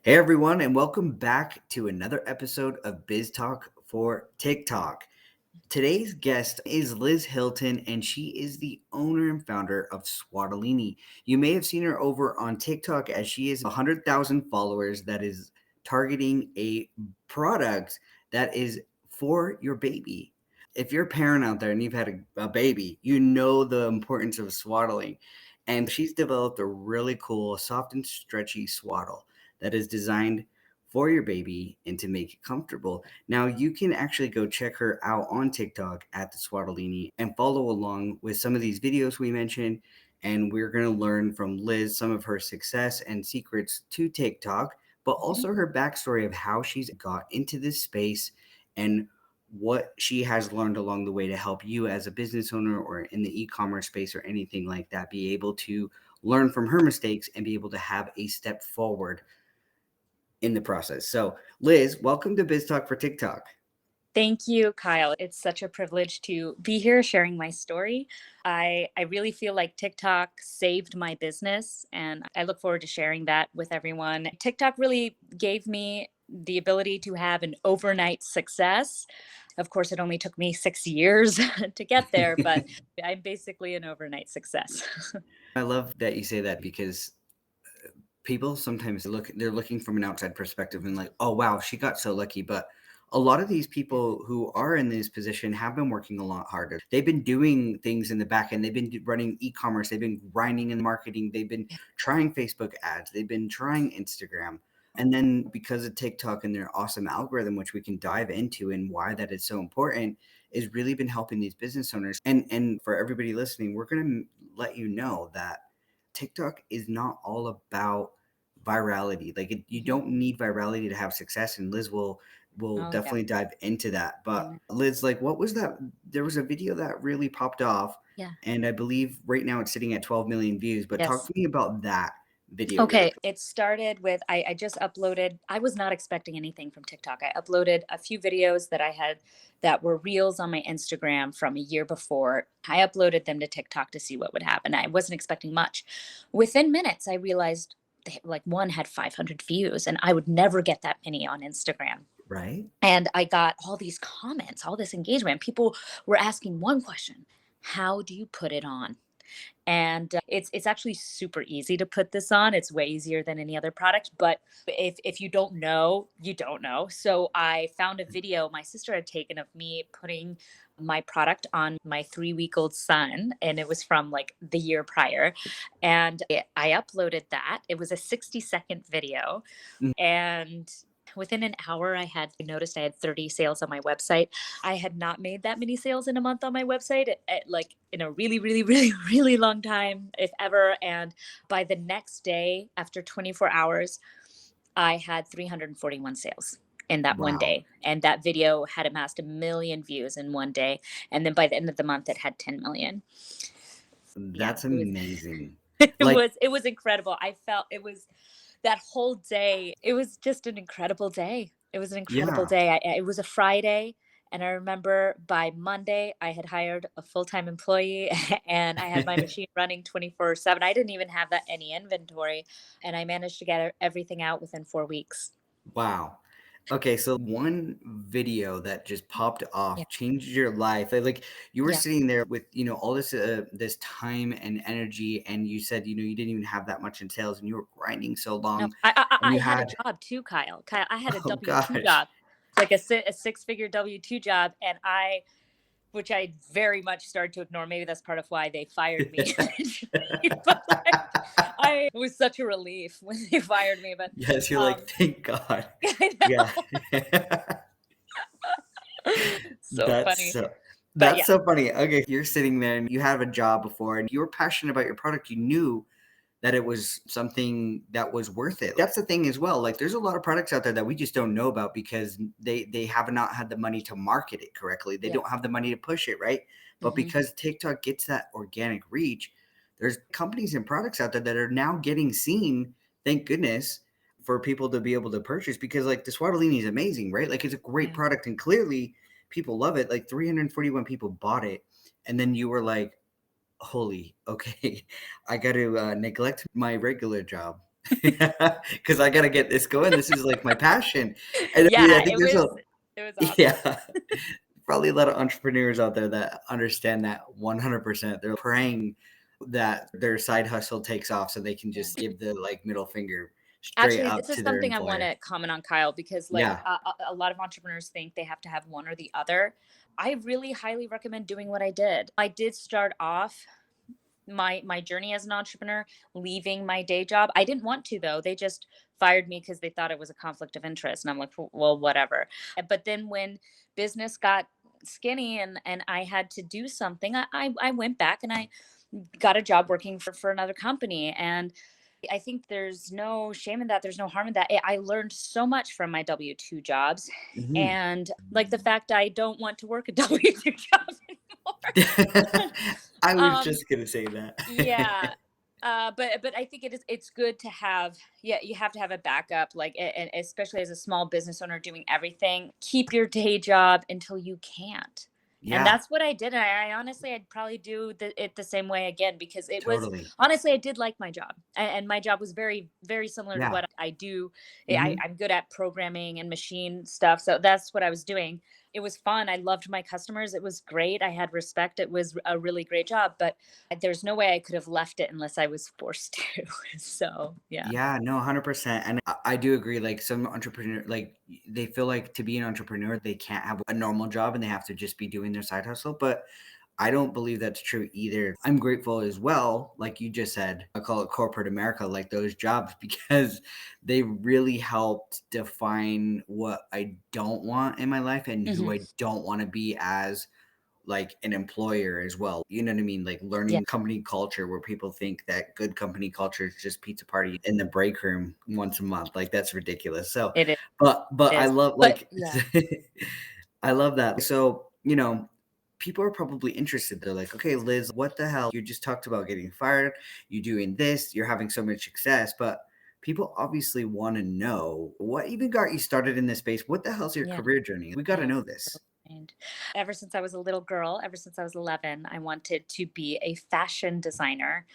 Hey everyone, and welcome back to another episode of Biz Talk for TikTok. Today's guest is Liz Hilton, and she is the owner and founder of Swaddle. You may have seen her over on TikTok as she is 100,000 followers that is targeting a product that is for your baby. If you're a parent out there and you've had a baby, you know the importance of swaddling. And she's developed a really cool, soft and stretchy swaddle that is designed for your baby and to make it comfortable. Now you can actually go check her out on TikTok at the Swaddle and follow along with some of these videos we mentioned. And we're going to learn from Liz some of her success and secrets to TikTok, but Mhm. also her backstory of how she's got into this space and what she has learned along the way to help you as a business owner or in the e-commerce space or anything like that be able to learn from her mistakes and be able to have a step forward in the process. So, Liz, welcome to Biz Talk for TikTok. Thank you, Kyle. It's such a privilege to be here sharing my story. I really feel like TikTok saved my business, and I look forward to sharing that with everyone. TikTok really gave me the ability to have an overnight success. Of course, it only took me 6 years to get there, but I'm basically an overnight success. I love that you say that because people sometimes they're looking from an outside perspective and like, oh wow, she got so lucky. But a lot of these Yeah. people who are in this position have been working a lot harder. They've been doing things in the back end. They've been running e-commerce. They've been grinding in marketing. They've been Yeah. trying Facebook ads. They've been trying Instagram. And then because of TikTok and their awesome algorithm, which we can dive into and why that is so important, is really been helping these business owners. And for everybody listening, we're gonna let you know that TikTok is not all about virality. Like you Mhm. don't need virality to have success, and Liz will Oh, yeah. definitely dive into that. But Amen. Liz, like, what was that? There was a video that really popped off, Yeah. and I believe right now it's sitting at 12 million views. But talk Yes. to me about that video, really Okay, quick. it started with I just uploaded. I was not expecting anything from TikTok. I uploaded a few videos that I had that were reels on my Instagram from a year before. I uploaded them to TikTok to see what would happen. I wasn't expecting much. Within minutes, I realized like one had 500 views, and I would never get that many on Instagram. Right? And I got all these comments, all this engagement. People were asking one question: how do you put it on? And it's actually super easy to put this on. It's way easier than any other product, but if you don't know, you don't know. So I found a video my sister had taken of me putting my product on my 3-week-old son, and it was from like the year prior. And I uploaded that. It was a 60-second video, Mm. and within an hour I noticed I had 30 sales on my website. I had not made that many sales in a month on my website, like in a really, really, really, really long time, if ever. And by the next day, after 24 hours, I had 341 sales in that one Wow, day. And that video had amassed 1 million views in one day. And then by the end of the month, it had 10 million. Yeah, that's it was amazing. Like, it was incredible. I felt it was that whole day. It was just an incredible day. It was an incredible yeah. day. It was a Friday, and I remember by Monday I had hired a full-time employee and I had my machine running 24/7. I didn't even have that any inventory, and I managed to get everything out within 4 weeks. Wow. Okay, so one video that just popped Yeah. off changed your life. Like you were Yeah. sitting there with, all this time and energy and you said, you didn't even have that much in sales and you were grinding so No, long and I you had a had job too, Kyle. Kyle, I had a oh W-2 gosh. job, like a six-figure W-2 job, and which I very much started to ignore. Maybe that's part of why they fired me. But like, I it was such a relief when they fired me. But Yes, you're like, um, thank God. I Yeah. know, so That's funny. so But that's yeah, so funny. Okay, you're sitting there and you have a job before and you were passionate about your product. You knew that it was something that was worth it. That's the thing as well. Like there's a lot of products out there that we just don't know about because they have not had the money to market it correctly. They yeah, don't have the money to push it, right? But hmm because TikTok gets that organic reach, there's companies and products out there that are now getting seen, thank goodness, for people to be able to purchase because like the Swaddle is amazing, right? Like it's a great yeah. product and clearly people love it. Like 341 people bought it. And then you were like, holy, okay, I got to neglect my regular job because I gotta get this going. This is like my passion, and I Yeah, think there's a it was awesome. yeah, probably a lot of entrepreneurs out there that understand that 100%. They're praying that their side hustle takes off so they can Yeah. just give the like middle finger straight Actually, this up is to their something I want employer. to comment on, Kyle, because like Yeah. a lot of entrepreneurs think they have to have one or the other. I really highly recommend doing what I did. I did start off my journey as an entrepreneur leaving my day job. I didn't want to, though. They just fired me because they thought it was a conflict of interest, and I'm like, well, whatever. But then when business got skinny and I had to do something, I went back and I got a job working for another company. And I think there's no shame in that. There's no harm in that. I learned so much from my W-2 jobs. Mhm. And like the fact I don't want to work a W-2 job anymore. I was um, just gonna say that. yeah. But I think it's good to have, yeah, you have to have a backup, like, and especially as a small business owner doing everything, keep your day job until you can't. And Yeah, that's what I did. I honestly, I'd probably do it the same way again, because it was, totally. honestly, I did like my job, and my job was very, very similar to Yeah. what I do. Mhm. I'm good at programming and machine stuff, so that's what I was doing. It was fun. I loved my customers. It was great. I had respect. It was a really great job, but there's no way I could have left it unless I was forced to. So, yeah. Yeah, no, 100%. And I do agree. Like some entrepreneur, like they feel like to be an entrepreneur, they can't have a normal job and they have to just be doing their side hustle. But I don't believe that's true either. I'm grateful as well, like you just said, I call it corporate America, like those jobs, because they really helped define what I don't want in my life and who Hmm. I don't want to be as like an employer as well. You know what I mean? Like Yeah, learning company culture where people think that good company culture is just pizza party in the break room once a month. Like that's ridiculous. So, it but I is. love But like yeah, I love that. So, people are probably interested. They're like, okay, Liz, what the hell? You just talked about getting fired. You're doing this. You're having so much success. But people obviously want to know what even got you started in this space. What the hell's your yeah, career journey? We got to yeah. know this. And ever since I was a little girl, ever since I was 11, I wanted to be a fashion designer.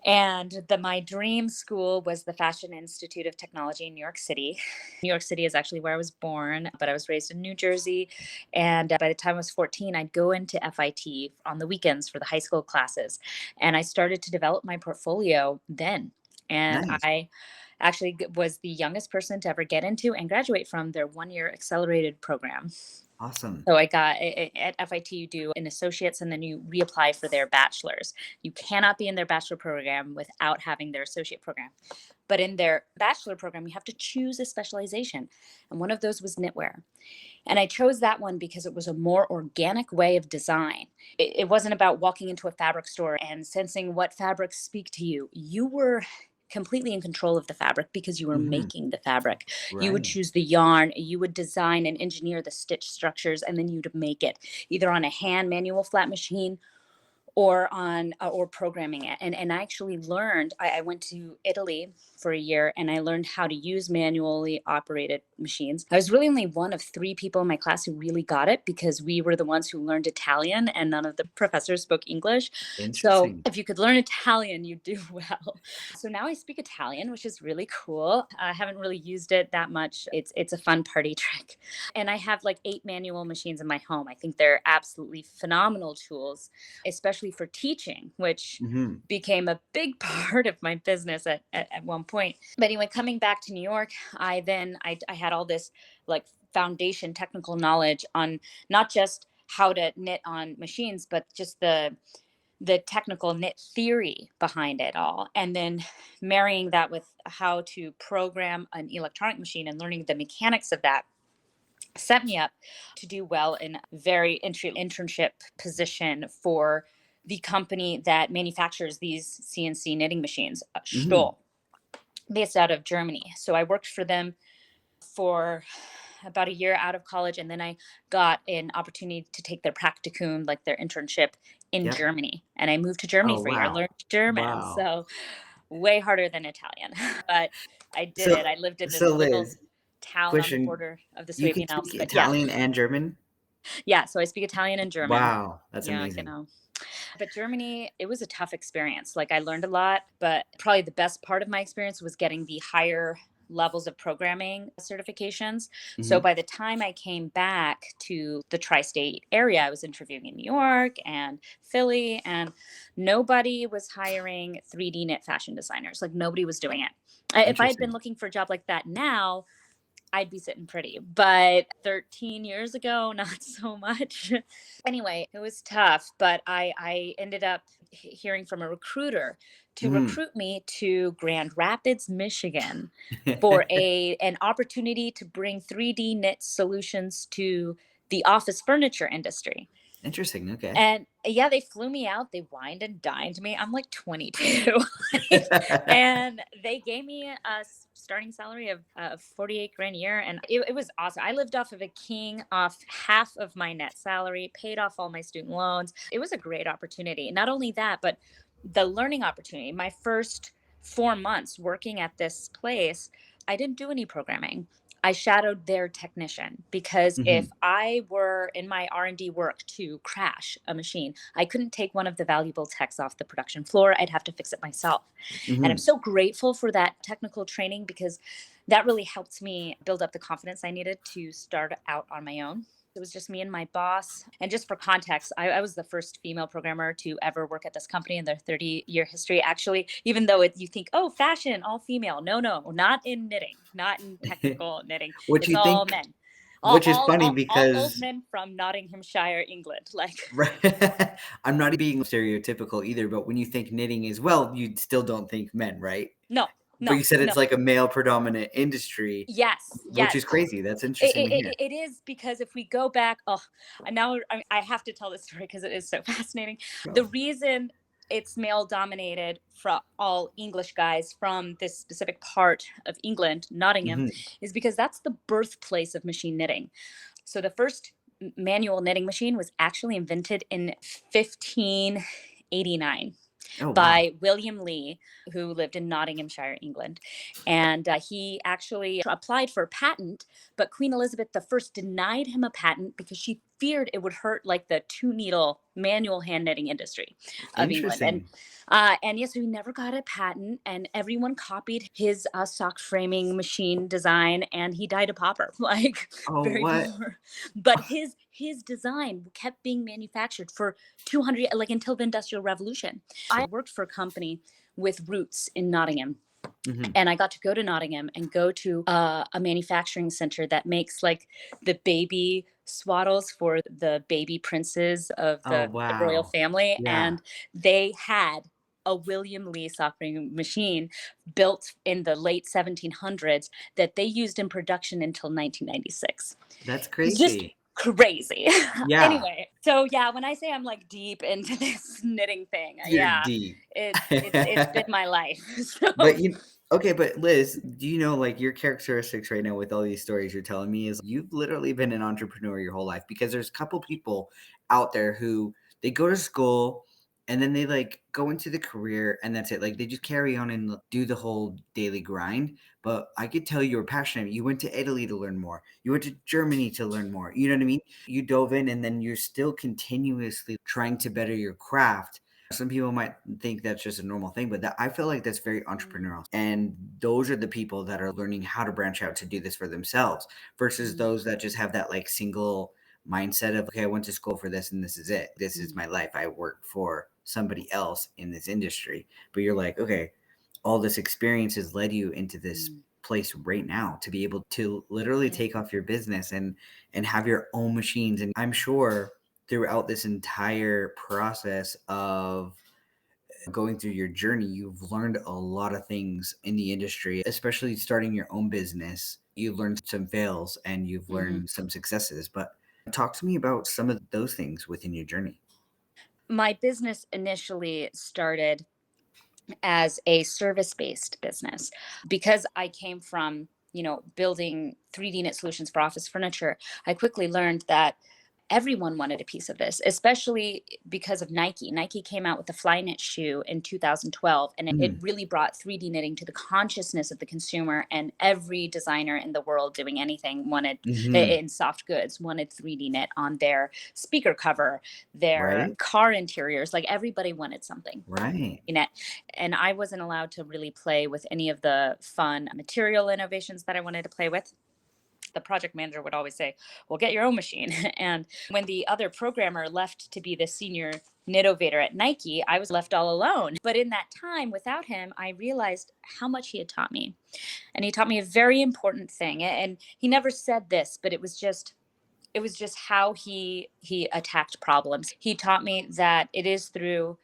And my dream school was the Fashion Institute of Technology in New York City. New York City is actually where I was born, but I was raised in New Jersey. And by the time I was 14, I'd go into FIT on the weekends for the high school classes. And I started to develop my portfolio then. And Nice. I actually was the youngest person to ever get into and graduate from their 1 year accelerated program. Awesome. So I got at FIT, you do an associate's and then you reapply for their bachelor's. You cannot be in their bachelor program without having their associate program. But in their bachelor program, you have to choose a specialization. And one of those was knitwear. And I chose that one because it was a more organic way of design. It wasn't about walking into a fabric store and sensing what fabrics speak to you. You were completely in control of the fabric because you were Mhm. making the fabric. You would Right. choose the yarn, you would design and engineer the stitch structures, and then you'd make it either on a hand manual flat machine or on or programming it. And I actually learned, I went to Italy for a year and I learned how to use manually operated machines. I was really only one of three people in my class who really got it because we were the ones who learned Italian and none of the professors spoke English. So Interesting. if you could learn Italian, you do well. So now I speak Italian, which is really cool. I haven't really used it that much. It's a fun party trick. And I have like 8 manual machines in my home. I think they're absolutely phenomenal tools, especially for teaching, which Mhm. became a big part of my business at one point. But anyway, coming back to New York, I had all this like foundation technical knowledge on not just how to knit on machines, but just the technical knit theory behind it all. And then marrying that with how to program an electronic machine and learning the mechanics of that set me up to do well in very entry internship position for the company that manufactures these CNC knitting machines, Mhm. Stoll, based out of Germany. So I worked for them for about a year out of college, and then I got an opportunity to take their practicum, like their internship, in Yep. Germany. And I moved to Germany Oh, for a year. I wow. learned German, Wow. so way harder than Italian, but I did it. So I lived in this so little Liz, town on the question, border of the you can Swabian Alps. speak But yeah, Italian and German? yeah. So I speak Italian and German. Wow, that's Yeah, amazing. But Germany, it was a tough experience. Like I learned a lot, but probably the best part of my experience was getting the higher levels of programming certifications. So Hmm. by the time I came back to the tri-state area, I was interviewing in New York and Philly, and nobody was hiring 3D knit fashion designers. Like nobody was doing it. If I had been Interesting. looking for a job like that now, I'd be sitting pretty. But 13 years ago, not so much. Anyway, it was tough, but I ended up hearing from a recruiter to Mm. recruit me to Grand Rapids, Michigan for a an opportunity to bring 3D knit solutions to the office furniture industry. Interesting. Okay. And yeah, they flew me out. They wined and dined me. I'm like 22. Like, and they gave me a starting salary of 48 grand a year. And it was awesome. I lived off of a king, off half of my net salary, paid off all my student loans. It was a great opportunity. Not only that, but the learning opportunity. My first 4 months working at this place, I didn't do any programming. I shadowed their technician because Hmm. if I were in my R&D work to crash a machine, I couldn't take one of the valuable techs off the production floor. I'd have to fix it myself. And I'm Hmm. so grateful for that technical training because that really helped me build up the confidence I needed to start out on my own. It was just me and my boss. And just for context, I was the first female programmer to ever work at this company in their 30-year history. Actually, even though you think, oh, fashion, all female. No, no, not in knitting, not in technical knitting. Which It's you all think, men. which is funny All old because men from Nottinghamshire, England. Like, right, I'm not being stereotypical either, but when you think knitting as well, you still don't think men, right? no, But no, you said no. it's like a male predominant industry, Yes, which yes. is crazy. That's It, interesting to it, hear. it is because if we go back, oh, and now I have to tell this story because it is so fascinating. The Go. reason it's male dominated from all English guys from this specific part of England, Nottingham, Mhm. is because that's the birthplace of machine knitting. So the first manual knitting machine was actually invented in 1589 Oh, wow. by William Lee, who lived in Nottinghamshire, England. And he actually applied for a patent, but Queen Elizabeth I denied him a patent because she feared it would hurt like the two needle manual hand knitting industry of England. Interesting. And yes, we never got a patent, and everyone copied his sock framing machine design, and he died a pauper, like Oh, very what? poor. But his design kept being manufactured for 200, like until the Industrial Revolution. I worked for a company with roots in Nottingham. Mhm. And I got to go to Nottingham and go to a manufacturing center that makes like the baby swaddles for the baby princes of Oh, the royal wow. family. Yeah, And they had a William Lee sock ring machine built in the late 1700s that they used in production until 1996. that's It's just crazy. crazy. Yeah, Anyway, so yeah, when I say I'm like deep into this knitting thing, you're yeah, deep. it's been my life. So But you okay, but Liz, do you know, like, your characteristics right now with all these stories you're telling me is you've literally been an entrepreneur your whole life because there's a couple people out there who they go to school and then they like go into the career and that's it. Like they just carry on and do the whole daily grind. But I could tell you were passionate. You went to Italy to learn more. You went to Germany to learn more. You know what I mean? You dove in and then you're still continuously trying to better your craft. Some people might think that's just a normal thing, but that I feel like that's very entrepreneurial. And those are the people that are learning how to branch out to do this for themselves versus Mhm, those that just have that like single mindset of, okay, I went to school for this and this is it. This is mhm, my life. I work for somebody else in this industry. But you're like, okay, all this experience has led you into this mhm. place right now to be able to literally Yeah. take off your business and have your own machines. And I'm sure throughout this entire process of going through your journey, you've learned a lot of things in the industry, especially starting your own business. You've learned some fails and you've Mhm. learned some successes. But talk to me about some of those things within your journey. My business initially started as a service-based business because I came from, building 3D knit solutions for office furniture. I quickly learned that Everyone wanted a piece of this, especially because of Nike. Nike came out with the Flyknit shoe in 2012, and it Mm, really brought 3D knitting to the consciousness of the consumer. And every designer in the world doing anything wanted, mm-hmm. in soft goods, wanted 3D knit on their speaker cover, their Right? car interiors. Like everybody wanted something. Right. Knit. And I wasn't allowed to really play with any of the fun material innovations that I wanted to play with. The project manager would always say, well, get your own machine. And when the other programmer left to be the senior knitovator at Nike, I was left all alone. But in that time without him, I realized how much he had taught me. And he taught me a very important thing. And he never said this, but it was just how he attacked problems. He taught me that it is through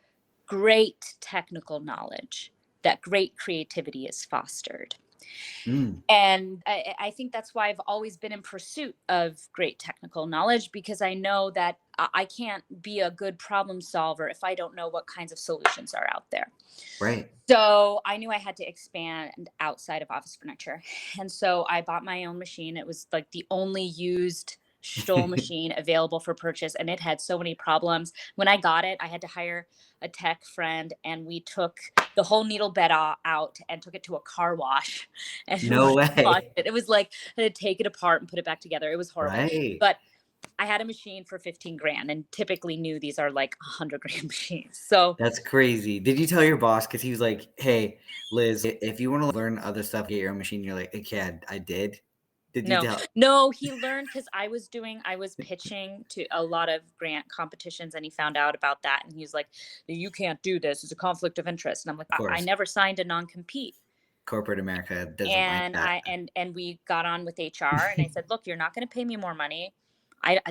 great technical knowledge that great creativity is fostered. Mm, And I think that's why I've always been in pursuit of great technical knowledge, because I know that I can't be a good problem solver if I don't know what kinds of solutions are out there. right. So I knew I had to expand outside of office furniture. And so I bought my own machine. It was like the only used Stoll machine available for purchase. And it had so many problems. When I got it, I had to hire a tech friend, and we took the whole needle bed out and took it to a car wash and No washed way. it. It was like I had to take it apart and put it back together. It was horrible. Right. But I had a machine for 15 grand and typically knew these are like 100 grand machines. So That's crazy. Did you tell your boss? Because he was like, hey, Liz, if you want to learn other stuff, get your own machine. You're like, okay, I did. Did you no, tell? no, he learned because I was pitching to a lot of grant competitions, and he found out about that. And he was like, you can't do this. It's a conflict of interest. And I'm like, Of I course, never signed a non-compete. corporate America doesn't like And that. we got on with HR, and I said, look, you're not going to pay me more money.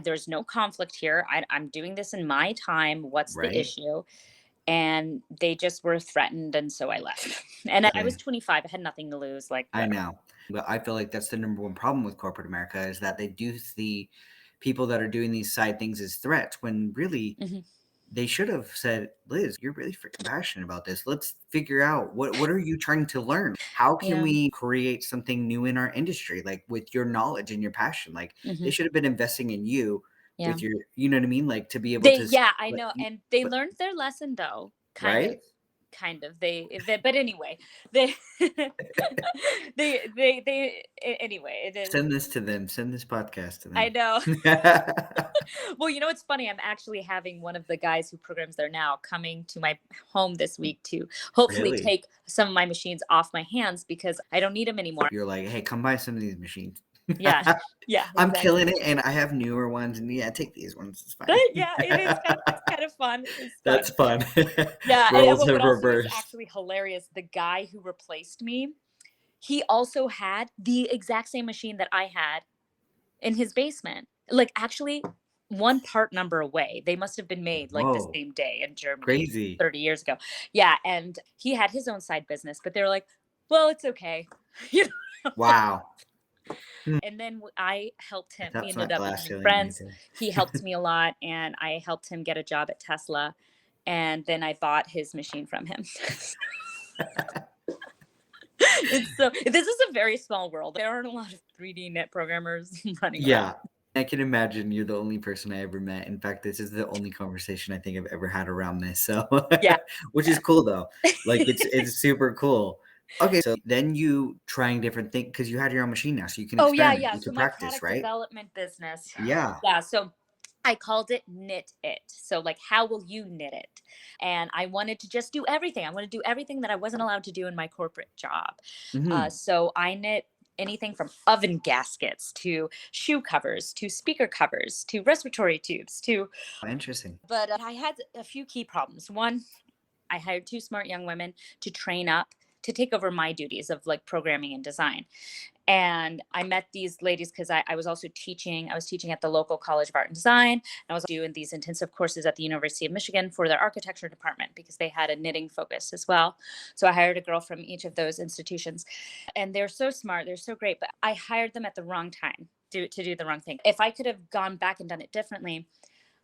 There's no conflict here. I'm doing this in my time. What's the Right? issue? And they just were threatened, and so I left. And I was Okay. 25. I had nothing to lose. Like, I whatever. know. But I feel like that's the number one problem with corporate America is that they do see people that are doing these side things as threats when really Mhm. they should have said, Liz, you're really freaking passionate about this. Let's figure out what are you trying to learn? How can Yeah. we create something new in our industry? Like with your knowledge and your passion. Like they Hmm. should have been investing in you Yeah. with your, you know what I mean? Like to be able to Yeah, I let know. you, And they but learned their lesson, though. right? Kind of. But anyway, they, anyway, Send this to them. Send this podcast to I them. know. Well, it's funny. I'm actually having one of the guys who programs there now coming to my home this week to hopefully Really? take some of my machines off my hands because I don't need them anymore. You're like, hey, come buy some of these machines. Yeah. Yeah, I'm exactly. killing it, and I have newer ones, and yeah, take these ones. It's But fine. yeah, it's kind of fun. It's fun. That's fun. Yeah, and Roles what have also was reversed. actually hilarious, the guy who replaced me, he also had the exact same machine that I had in his basement. Like, actually, one part number away. They must have been made like the Whoa, same day in Germany crazy. 30 years ago. Yeah, and he had his own side business, but they were like, "Well, it's okay." You know? Wow. Hmm. And then I helped him. We That's ended not up glass becoming ceiling right friends. there. He helped me a lot, and I helped him get a job at Tesla. And then I bought his machine from him. This is a very small world. There aren't a lot of 3D net programmers running around. Yeah. I can imagine you're the only person I ever met. In fact, this is the only conversation I think I've ever had around this. So, Yeah. which is cool though. Like it's super cool. Okay, so then you trying different things because you had your own machine now, so you can Oh, yeah, experiment, yeah. you So can my practice, product right? development business. Yeah. Yeah, so I called it Knit It. So, like, how will you knit it? And I wanted to just do everything. I want to do everything that I wasn't allowed to do in my corporate job. Hmm. So I knit anything from oven gaskets to shoe covers to speaker covers to respiratory tubes to. Interesting. But I had a few key problems. One, I hired two smart young women to train up to take over my duties of like programming and design. And I met these ladies because I was also teaching. I was teaching at the local College of Art and Design. And I was doing these intensive courses at the University of Michigan for their architecture department because they had a knitting focus as well. So I hired a girl from each of those institutions. And they're so smart, they're so great, but I hired them at the wrong time to do the wrong thing. If I could have gone back and done it differently,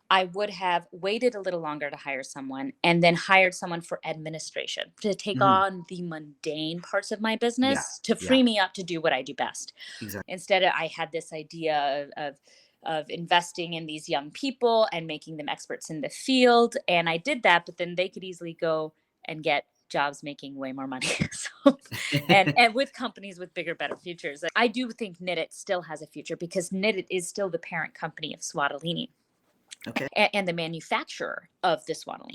I would have waited a little longer to hire someone and then hired someone for administration to take Hmm. on the mundane parts of my Yeah. business to Yeah. free me up to do what I do best. Exactly. Instead, I had this idea of of investing in these young people and making them experts in the field. And I did that, but then they could easily go and get jobs making way more money. So, and with companies with bigger, better futures. I do think Knit still has a future because Knit is still the parent company of Swaddle Okay. and the manufacturer of the Swaddle.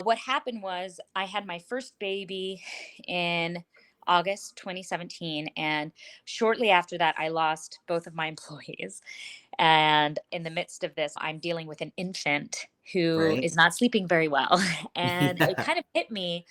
What happened was I had my first baby in August 2017. And shortly after that, I lost both of my employees. And in the midst of this, I'm dealing with an infant who Right. is not sleeping very well. And it Yeah. kind of hit me,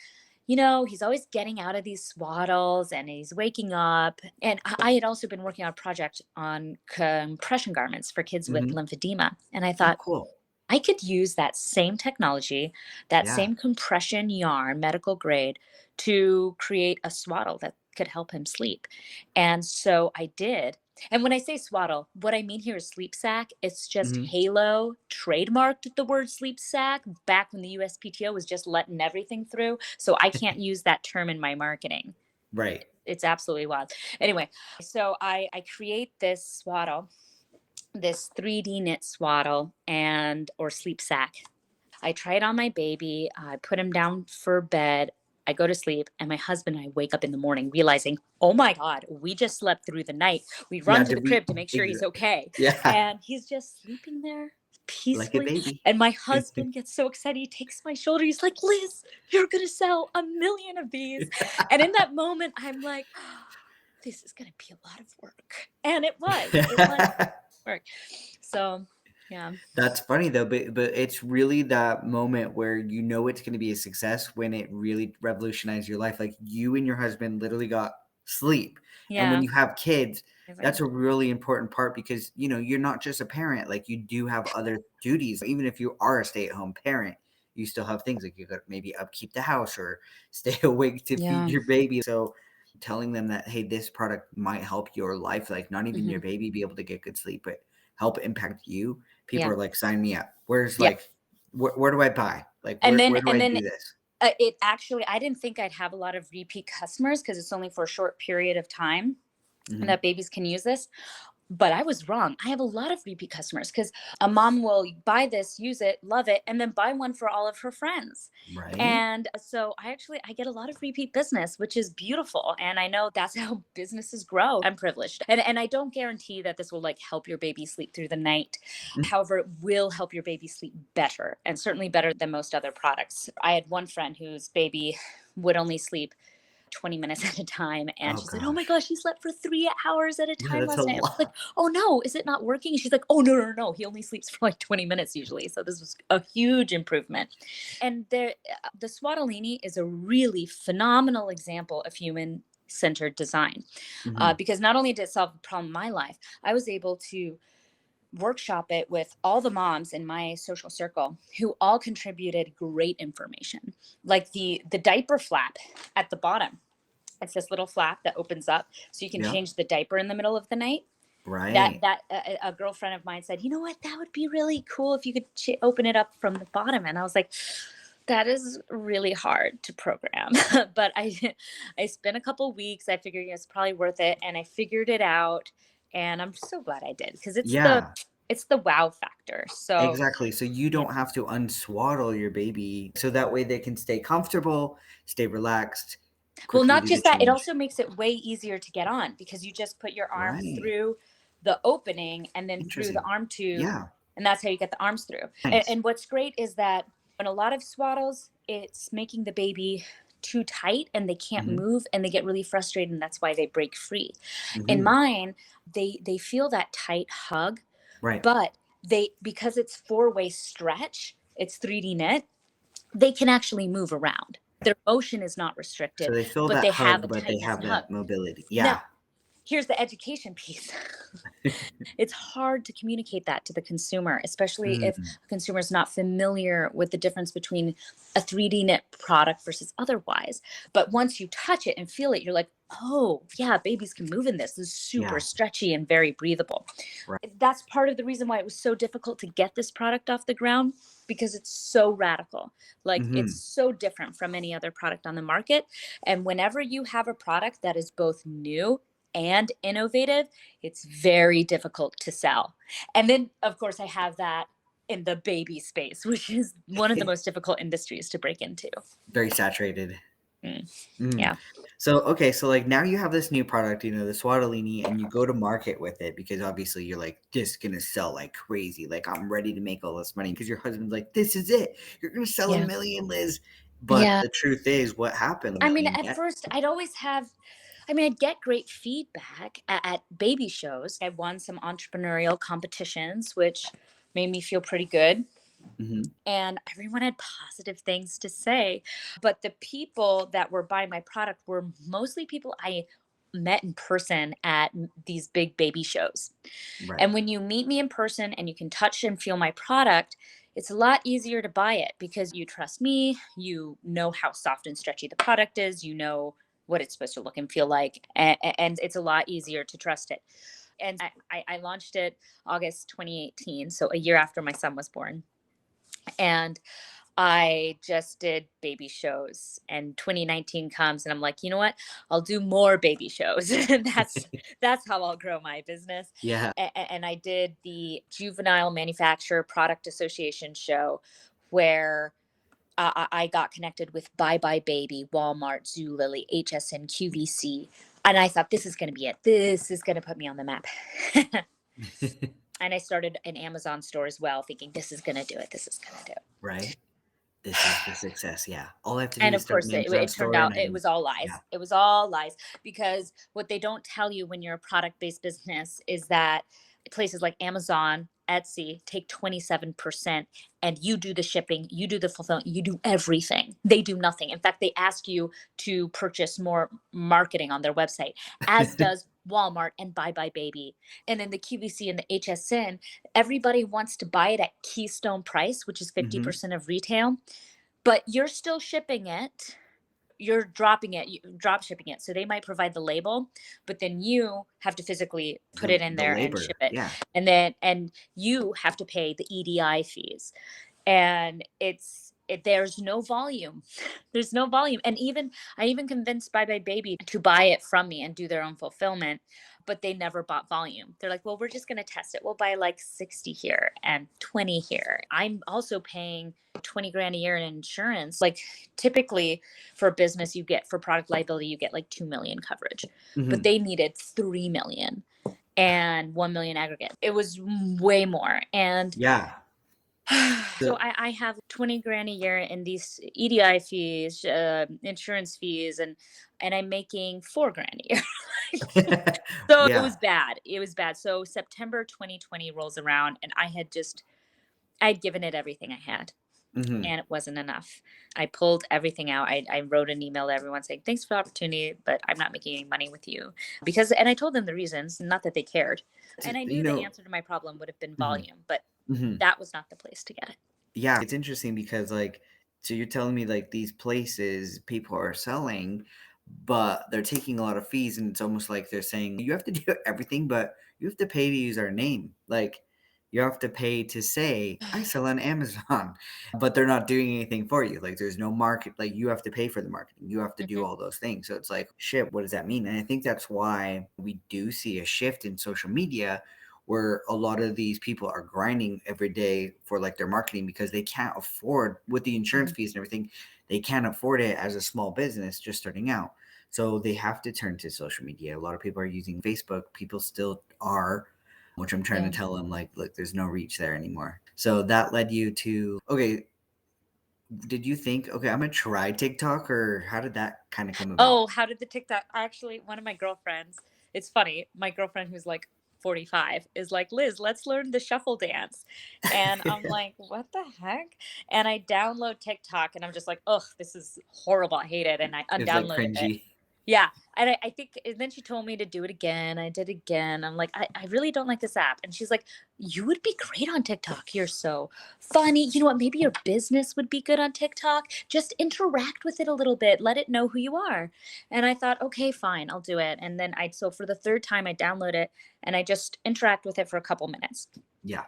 you know, he's always getting out of these swaddles and he's waking up. And I had also been working on a project on compression garments for kids with Hmm. lymphedema. And I Oh, thought, cool. I could use that same technology, that Yeah. same compression yarn, medical grade, to create a swaddle that could help him sleep. And so I did. And when I say swaddle, what I mean here is sleep sack. It's just Hmm. Halo trademarked the word sleep sack back when the USPTO was just letting everything through. So I can't use that term in my marketing. Right. It's absolutely wild. Anyway, so I create this swaddle, this 3D knit swaddle and or sleep sack. I try it on my baby. I put him down for bed. I go to sleep, and my husband and I wake up in the morning realizing, oh my God, we just slept through the night. We run Yeah. to the Did we? crib to make sure he's okay. Yeah. And he's just sleeping there Like a peacefully. baby. And my husband gets so excited. He takes my shoulder. He's like, Liz, you're going to sell 1,000,000 of these. And in that moment, I'm like, oh, this is going to be a lot of work. And it was. It was work. So, yeah. That's funny though, but it's really that moment where you know it's going to be a success when it really revolutionized your life. Like you and your husband literally got sleep, and when Yeah. you have kids, Amazing. that's a really important part because you're not just a parent. Like you do have other duties. Even if you are a stay-at-home parent, you still have things like you got to maybe upkeep the house or stay awake to feed Yeah. your baby. So telling them that hey, this product might help your life, like not even Hmm. your baby be able to get good sleep, but help impact you. People Yeah. are like, sign me up. Where's Yeah. like, where do I buy? Like, And where then, where do and I then do this? it actually, I didn't think I'd have a lot of repeat customers because it's only for a short period of time Hmm. that babies can use this. But I was wrong. I have a lot of repeat customers because a mom will buy this, use it, love it, and then buy one for all of her friends. Right. And so I get a lot of repeat business, which is beautiful. And I know that's how businesses grow. I'm privileged. And I don't guarantee that this will like help your baby sleep through the night. Mm. However, it will help your baby sleep better and certainly better than most other products. I had one friend whose baby would only sleep 20 minutes at a time. And Oh she said, oh my gosh. gosh, he slept for 3 hours at a Yeah, time that's a last night. I was like, lot. oh no, is it not working? She's like, oh no, no, no. He only sleeps for like 20 minutes usually. So this was a huge improvement. And the Swaddle is a really phenomenal example of human centered design Hmm. because not only did it solve the problem in my life, I was able to workshop it with all the moms in my social circle who all contributed great information, like the diaper flap at the bottom. It's this little flap that opens up so you can Yeah. change the diaper in the middle of the night. that Right. that a girlfriend of mine said, you know what, that would be really cool if you could open it up from the bottom. And I was like, that is really hard to program. But I spent a couple weeks. I figured it's probably worth it, and I figured it out. And I'm so glad I did because Yeah. it's the wow factor. So Exactly. So you yeah. don't have to unswaddle your baby, so that way they can stay comfortable, stay relaxed, Well, quickly not do the just that, it change. also makes it way easier to get on because you just put your arm Right. through the opening and then through the Interesting. arm tube, Yeah. and that's how you get the arms through. Nice. And what's great is that in a lot of swaddles, it's making the baby too tight and they can't Hmm. move and they get really frustrated, and that's why they break free. In Hmm. mine, they feel that tight hug, Right. but they, because it's four-way stretch, it's 3D knit, they can actually move around. Their motion is not So restricted, they feel but that they have hug, a but they tightness have and hug. that mobility. Now, Yeah. here's the education piece. It's hard to communicate that to the consumer, especially if Mm. a consumer is not familiar with the difference between a 3D knit product versus otherwise. But once you touch it and feel it, you're like, oh, yeah, babies can move in this. This is super Yeah. stretchy and very breathable. Right. That's part of the reason why it was so difficult to get this product off the ground, because it's so radical. Like, it's Hmm. so different from any other product on the market. And whenever you have a product that is both new and innovative, it's very difficult to sell. And then, of course, I have that in the baby space, which is one of the most difficult industries to break into. Very saturated. Mm, Mm. yeah. So okay, so like now you have this new product, the Swaddleini, and you go to market with it because obviously you're like just gonna sell like crazy. Like I'm ready to make all this money because your husband's like, this is it. You're gonna sell a Yeah. million, Liz. But Yeah. the truth is, what happened? I Like mean, you at get. first, I'd get great feedback at baby shows. I won some entrepreneurial competitions, which made me feel pretty good. Mhm. And everyone had positive things to say. But the people that were buying my product were mostly people I met in person at these big baby shows. Right. And when you meet me in person and you can touch and feel my product, it's a lot easier to buy it because you trust me, you know how soft and stretchy the product is, you know what it's supposed to look and feel like, and it's a lot easier to trust it. And I launched it August 2018, so a year after my son was born. And I just did baby shows, and 2019 comes and I'm like, you know what? I'll do more baby shows. And that's how I'll grow my business. Yeah. And I did the Juvenile Manufacturer Product Association show where I got connected with Bye Bye Baby, Walmart, Zulily, HSN, QVC. And I thought, this is going to be it. This is going to put me on the map. And I started an Amazon store as well, thinking this is going to do it. This is going to do it. Right. This is the success. Yeah. All I have to do And is of start course, an it, Amazon it turned store, out and it I'm. was all Yeah. lies. It was all lies because what they don't tell you when you're a product based business is that places like Amazon, Etsy take 27% and you do the shipping, you do the fulfillment, you do everything. They do nothing. In fact, they ask you to purchase more marketing on their website, as does Walmart and Bye Bye Baby. And then the QVC and the HSN, everybody wants to buy it at Keystone price, which is Mhm. 50% of retail, but you're still shipping it, you're dropping it, drop shipping it, so they might provide the label, but then you have to physically put The it in the there and ship labor. it, Yeah. and you have to pay the EDI fees, and there's no volume. There's no volume. And I even convinced Bye Bye Baby to buy it from me and do their own fulfillment, but they never bought volume. They're like, well, we're just going to test it. We'll buy like 60 here and 20 here. I'm also paying 20 grand a year in insurance. Like, typically for a business, you get, for product liability, you get like 2 million coverage, but Mhm. they needed 3 million and 1 million aggregate. It was way more. And Yeah. so The I have 20 grand a year in these EDI fees, insurance fees, and I'm making 4 grand a year. So it Yeah. was bad. It was bad. So September 2020 rolls around, and I'd given it everything I had, Mhm. and it wasn't enough. I pulled everything out. I wrote an email to everyone saying, thanks for the opportunity, but I'm not making any money with you. And I told them the reasons, not that they cared. T And I you knew the know answer to my problem would have been Mhm. volume, but Mhm. that was not the place to get it. Yeah, it's interesting because, like, so you're telling me, like, these places people are selling, but they're taking a lot of fees, and it's almost like they're saying, "You have to do everything, but you have to pay to use our name." Like, you have to pay to say, "I sell on Amazon," but they're not doing anything for you. Like, there's no market, like, you have to pay for the marketing. You have to do Mhm. all those things. So it's like, shit, what does that mean? And I think that's why we do see a shift in social media where a lot of these people are grinding every day for like their marketing because they can't afford with the insurance Mhm. fees and everything, they can't afford it as a small business just starting out. So they have to turn to social media. A lot of people are using Facebook. People still are, which I'm trying to Yeah. tell them like, look, there's no reach there anymore. So that led you to, okay, did you think, okay, I'm gonna try TikTok, or how did that kind of come about? Oh, how did the TikTok? Actually, one of my girlfriends, it's funny, my girlfriend who's like 45 is like, Liz, let's learn the shuffle dance. And I'm like, what the heck? And I download TikTok and I'm just like, ugh, this is horrible. I hate it. And I It's like undownloaded it. cringy. Yeah. And I think, and then she told me to do it again. I did again. I'm like, I really don't like this app. And she's like, you would be great on TikTok. You're so funny. You know what? Maybe your business would be good on TikTok. Just interact with it a little bit. Let it know who you are. And I thought, okay, fine, I'll do it. And then so for the third time, I download it and I just interact with it for a couple minutes. Yeah.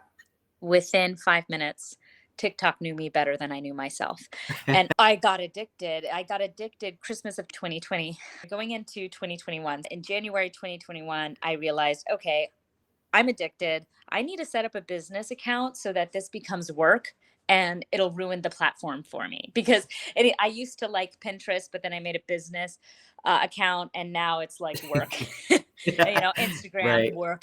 Within 5 minutes, TikTok knew me better than I knew myself. And I got addicted. I got addicted Christmas of 2020. Going into 2021, in January 2021, I realized, okay, I'm addicted. I need to set up a business account so that this becomes work and it'll ruin the platform for me because I used to like Pinterest, but then I made a business account and now it's like work. Instagram Right. work.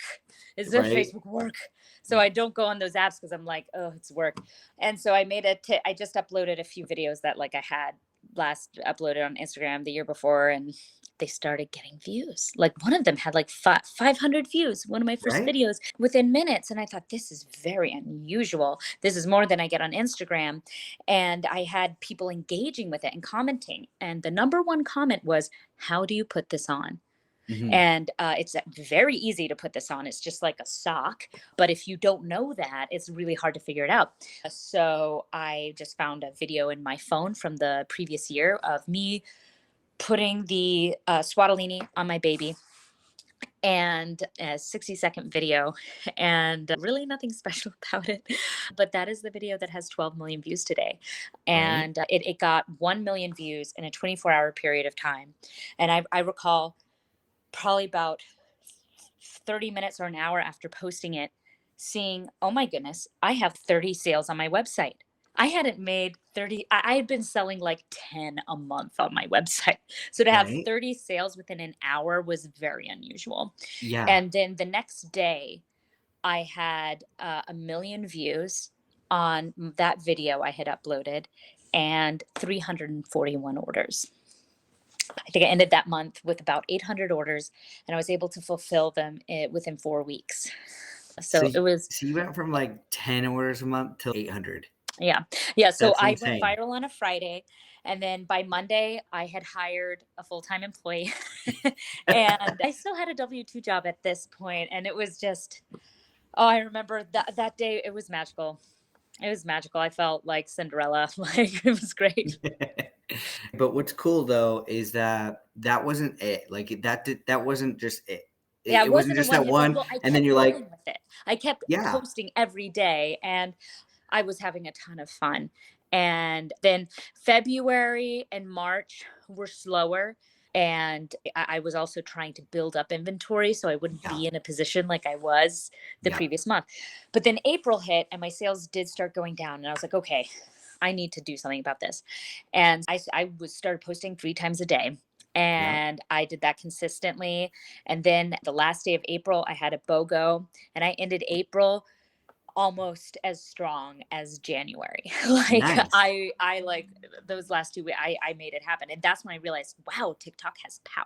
Is there Right. Facebook work? So I don't go on those apps because I'm like, oh, it's work. And so I I just uploaded a few videos that like I had last uploaded on Instagram the year before, and they started getting views. Like one of them had like 500 views, one of my first Right. videos within minutes. And I thought, this is very unusual. This is more than I get on Instagram. And I had people engaging with it and commenting. And the number one comment was, how do you put this on? Hmm. And it's very easy to put this on. It's just like a sock. But if you don't know that, it's really hard to figure it out. So I just found a video in my phone from the previous year of me putting the Swaddle on my baby, and a 60-second video, and really nothing special about it. But that is the video that has 12 million views today. Right. And it got 1 million views in a 24-hour period of time. And I recall probably about 30 minutes or an hour after posting it, seeing, oh my goodness, I have 30 sales on my website. I hadn't made 30, I had been selling like 10 a month on my website. So to have Right. 30 sales within an hour was very unusual. Yeah. And then the next day, I had 1 million views on that video I had uploaded and 341 orders. I think I ended that month with about 800 orders, and I was able to fulfill them within 4 weeks. So, So it was, so you went from like 10 orders a month to 800. yeah. Yeah. So That's I went insane. viral on a Friday. And then by Monday, I had hired a full time employee. And I still had a W 2 job at this point. And it was just, oh, I remember that day. It was magical. It was magical. I felt like Cinderella. Like it was great. But what's cool though is that that wasn't it. Like that wasn't just it. Yeah, It it wasn't wasn't a just one that hit wonder. one, Well, I and then kept you're like, going with it. I kept yeah, posting every day, and I was having a ton of fun. And then February and March were slower. And I was also trying to build up inventory so I wouldn't yeah, be in a position like I was the yeah, previous month. But then April hit and my sales did start going down. And I was like, okay, I need to do something about this. And I was started posting 3 times a day. yeah. And I did that consistently. And then the last day of April, I had a BOGO, and I ended April almost as strong as January. Like Nice. I like those last 2 weeks, I made it happen. And that's when I realized, wow, TikTok has power.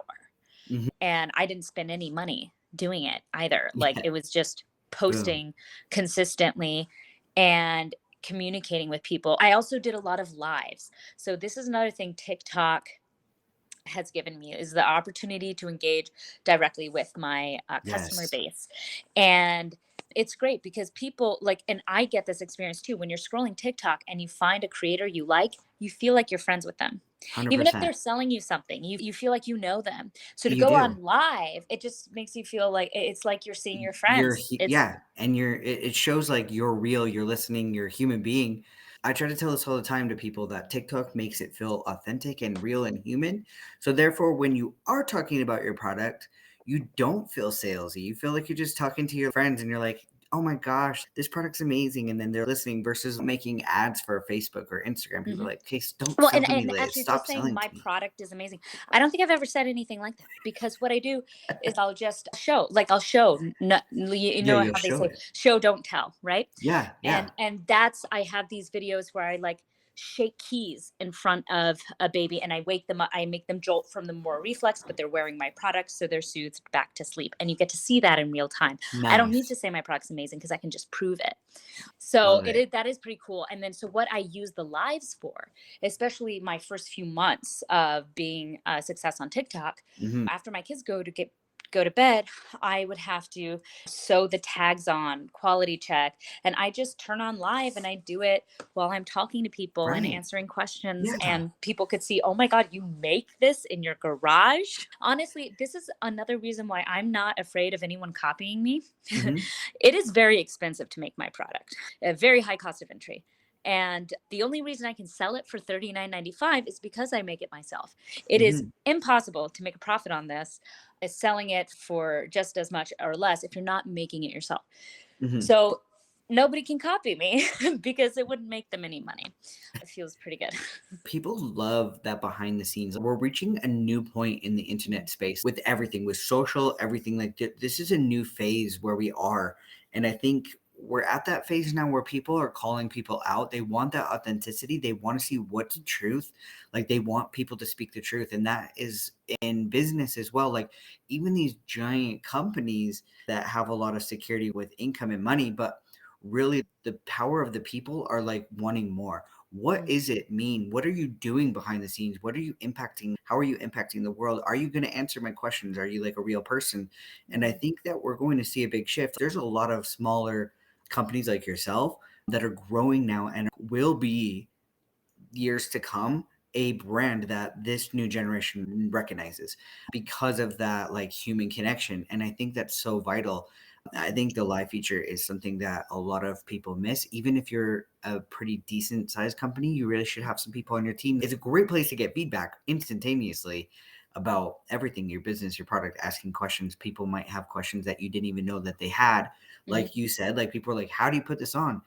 Mhm. And I didn't spend any money doing it either. Like Yeah. it was just Boom. posting consistently and communicating with people. I also did a lot of lives. So this is another thing TikTok has given me, is the opportunity to engage directly with my customer Yes. base. And it's great because people like, and I get this experience too, when you're scrolling TikTok and you find a creator you like, you feel like you're friends with them. Even if 100%. they're selling you something, you feel like you know them. So to You go do. on live, it just makes you feel like it's like you're seeing your You're friends. It's yeah, and it shows like you're real, you're listening, you're a human being. I try to tell this all the time to people that TikTok makes it feel authentic and real and human. So therefore, when you are talking about your product, you don't feel salesy. You feel like you're just talking to your friends and you're like, "Oh my gosh, this product's amazing." And then they're listening versus making ads for Facebook or Instagram. People are Mhm. like, "Okay, don't Well, sell to me, and Liz. actually Stop just saying selling my to me." product is amazing. I don't think I've ever said anything like that, because what I do is I'll just show, like I'll show, you Yeah, know you'll how they show say, it. show, don't tell, right? Yeah, yeah. And that's, I have these videos where I like shake keys in front of a baby and I wake them up, I make them jolt from the more reflex, but they're wearing my products, so they're soothed back to sleep. And you get to see that in real time. I don't need to Nice. say my product's amazing because I can just prove it. So Love it. that is pretty cool. And then so what I use the lives for, especially my first few months of being a success on TikTok, Mhm. after my kids go to bed, I would have to sew the tags on, quality check, and I just turn on live and I do it while I'm talking to people and Right. answering questions, Yeah. and people could see, oh my god, you make this in your garage. Honestly, this is another reason why I'm not afraid of anyone copying me. Mhm. It is very expensive to make my product, a very high cost of entry. And the only reason I can sell it for $39.95 is because I make it myself. It is Hmm. impossible to make a profit on this, is selling it for just as much or less if you're not making it yourself. Hmm. So nobody can copy me because it wouldn't make them any money. It feels pretty good. People love that behind the scenes. We're reaching a new point in the internet space with everything, with social, everything. Like this is a new phase where we are. And I think we're at that phase now where people are calling people out. They want that authenticity. They want to see what's truth. Like they want people to speak the truth. And that is in business as well. Like even these giant companies that have a lot of security with income and money, but really the power of the people are like wanting more. What Mhm. is it mean? What are you doing behind the scenes? What are you impacting? How are you impacting the world? Are you going to answer my questions? Are you like a real person? And I Mhm. think that we're going to see a big shift. There's a lot of smaller companies like yourself that are growing now and will be years to come a brand that this new generation recognizes because of that like human connection. And I think that's so vital. I think the live feature is something that a lot of people miss. Even if you're a pretty decent sized company, you really should have some people on your team. It's a great place to get feedback instantaneously about everything, your business, your product, asking questions. People might have questions that you didn't even know that they had. Mhm. Like you said, like people are like, how do you put this on?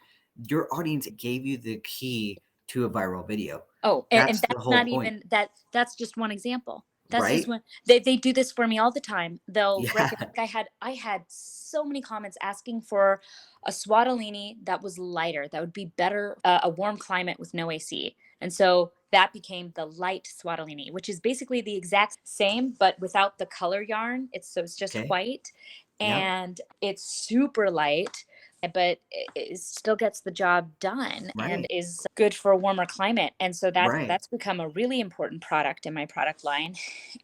Your audience gave you the key to a viral video. Oh, and That's the that's whole not point, even that. That's just one example. That's just right? one. They do this for me all the time. They'll Yeah. recommend. I had so many comments asking for a swaddolini that was lighter, that would be better a warm climate with no AC. And so that became the light swaddolini, which is basically the exact same but without the color yarn. It's just Okay. white, Yep. and it's super light, but it still gets the job done and Right. is good for a warmer climate. And so Right. that's become a really important product in my product line.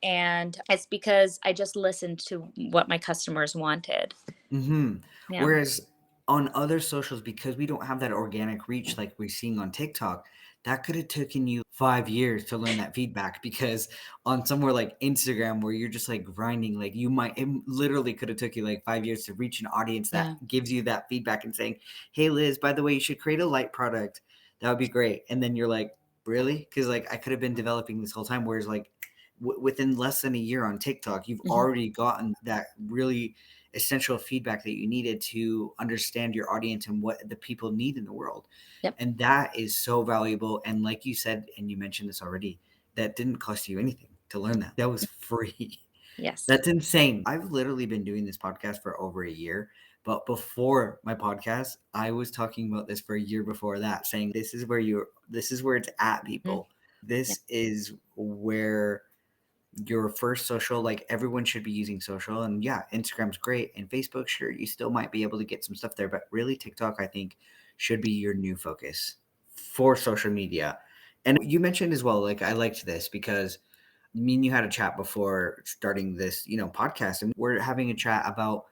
And it's because I just listened to what my customers wanted. Hmm. Yeah. Whereas on other socials, because we don't have that organic reach like we're seeing on TikTok, that could have taken you 5 years to learn that feedback. Because on somewhere like Instagram, where you're just like grinding, like you might, it literally could have took you like 5 years to reach an audience that Yeah. gives you that feedback and saying, "Hey, Liz, by the way, you should create a light product. That would be great." And then you're like, "Really?" Because like I could have been developing this whole time. Whereas like within less than a year on TikTok, you've Mhm. already gotten that really essential feedback that you needed to understand your audience and what the people need in the world. Yep. And that is so valuable. And like you said, and you mentioned this already, that didn't cost you anything to learn that. That was free. Yes. That's insane. I've literally been doing this podcast for over a year. But before my podcast, I was talking about this for a year before that, saying this is where it's at, Mhm. people. Yeah. This is where your first social, like everyone should be using social. And yeah, Instagram's great, and Facebook, sure, you still might be able to get some stuff there, but really TikTok, I think, should be your new focus for social media. And you mentioned as well, like I liked this because me and you had a chat before starting this, podcast, and we're having a chat about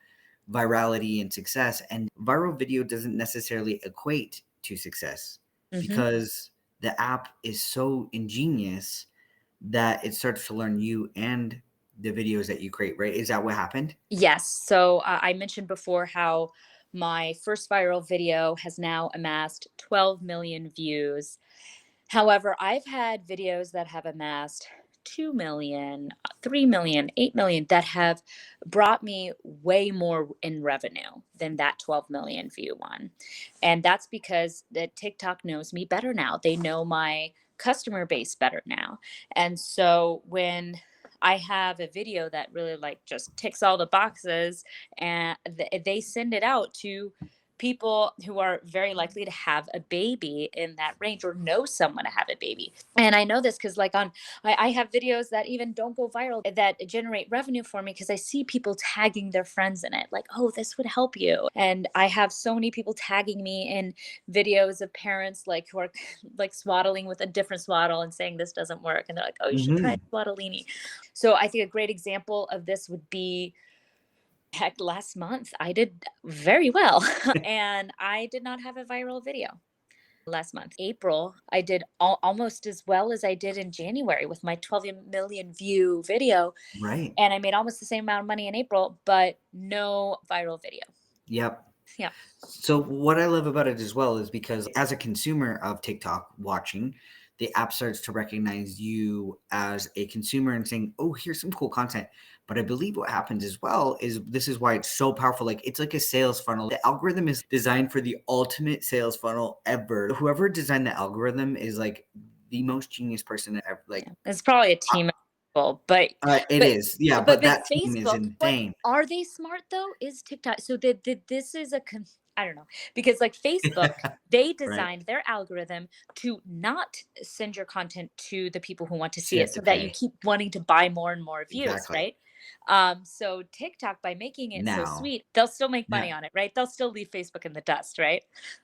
virality and success. And viral video doesn't necessarily equate to success Hmm. because the app is so ingenious that it starts to learn you and the videos that you create, right? Is that what happened? Yes. So I mentioned before how my first viral video has now amassed 12 million views. However, I've had videos that have amassed 2 million, 3 million, 8 million that have brought me way more in revenue than that 12 million view one. And that's because the TikTok knows me better now. They know my customer base better now. And so when I have a video that really like just ticks all the boxes, and they send it out to people who are very likely to have a baby in that range or know someone to have a baby. And I know this because like I have videos that even don't go viral that generate revenue for me because I see people tagging their friends in it, like, oh, this would help you. And I have so many people tagging me in videos of parents like who are like swaddling with a different swaddle and saying this doesn't work, and they're like, oh, you should try Hmm. swaddolini. So I think a great example of this would be, heck, last month I did very well and I did not have a viral video. Last month, April, I did almost as well as I did in January with my 12 million view video. Right. And I made almost the same amount of money in April, but no viral video. Yep. Yeah. So what I love about it as well is because as a consumer of TikTok watching, the app starts to recognize you as a consumer and saying, "Oh, here's some cool content." But I believe what happens as well is this is why it's so powerful. Like it's like a sales funnel. The algorithm is designed for the ultimate sales funnel ever. Whoever designed the algorithm is like the most genius person ever. Like Yeah. It's probably a team of people, it but is, yeah. but But but that team is Facebook, what insane, are they smart though? Is TikTok so that this is I don't know, because like Facebook, they right? designed their algorithm to not send your content to the people who want to So see you it, have so to that you pay keep wanting to buy more and more views, exactly right? So TikTok, by making it so now. sweet, they'll still make Now, money on it, right? They'll still leave Facebook in the dust, right?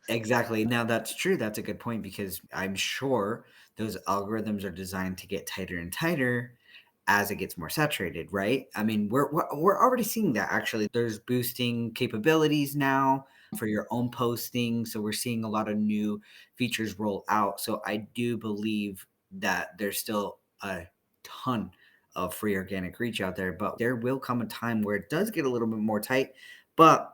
exactly. Now that's true. That's a good point because I'm sure those algorithms are designed to get tighter and tighter as it gets more saturated, right? I mean, we're already seeing that actually. There's boosting capabilities now for your own posting, so we're seeing a lot of new features roll out. So I do believe that there's still a ton of free organic reach out there, but there will come a time where it does get a little bit more tight. But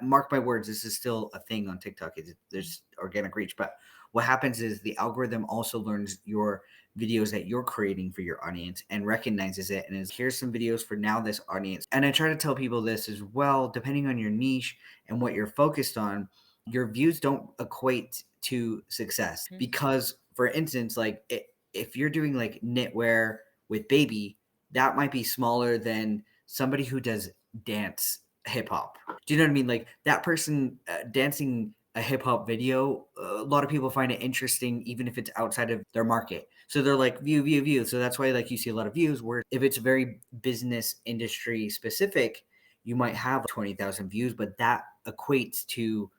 mark my words, this is still a thing on TikTok. There's organic reach, but what happens is the algorithm also learns your videos that you're creating for your audience and recognizes it and is here's some videos for now this audience. And I try to tell people this as well, depending on your niche and what you're focused on, your views don't equate to success Mhm. because for instance, like if you're doing like knitwear with baby, that might be smaller than somebody who does dance hip hop. Do you know what I mean? Like that person dancing a hip hop video, a lot of people find it interesting, even if it's outside of their market. So they're like, view, view, view. So that's why like you see a lot of views. Where if it's very business industry specific, you might have 20,000 views, but that equates to